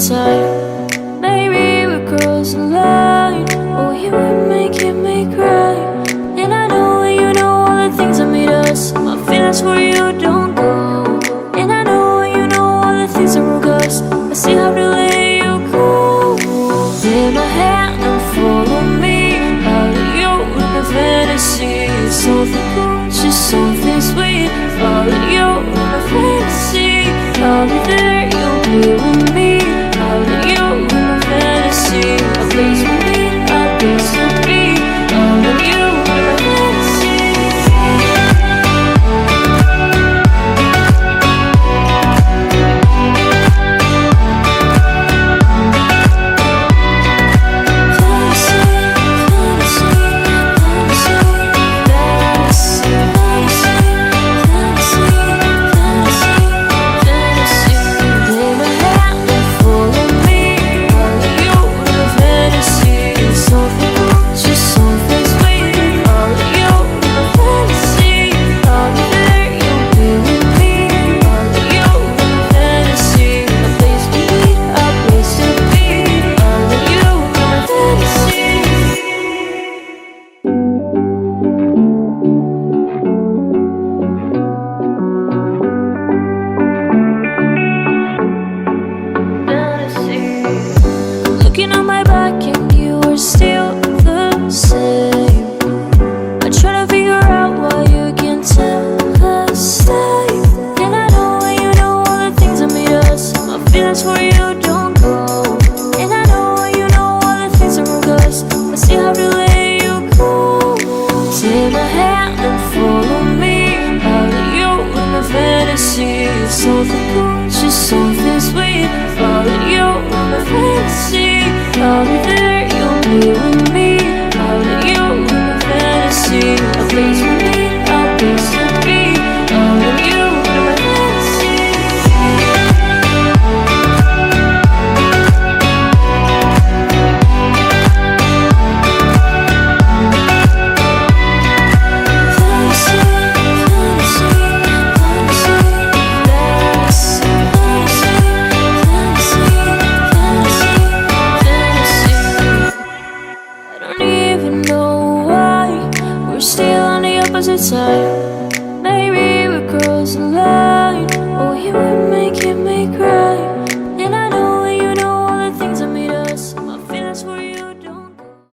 side. Maybe we're crossing line. Oh, you were making me cry. And I know you know all the things that made us. My feelings for you don't go. And I know you know all the things that broke us. I still have to let you go. Take my hand and follow me out of your fantasy. Something cool, just something sweet. Follow you in my fantasy. I'll be there, you'll be with me. Follow you in my fantasy. A place for me, a place to be. Follow you in my fantasy. Looking on my back and you are still the same. I try to figure out why you can't tell us stay. And I know all the things that made us. My feelings for you don't go. And I know you know all the things that broke us. I still have to let you go. Take my hand and follow me out of you in my fantasy. Something cool, just something sweet. Follow you in my fantasy. I'll be there, you'll be with me. Follow you in my fantasy. A place for me, a place to be. Follow you in my fantasy. Still on the opposite side. Maybe we're crossing lines.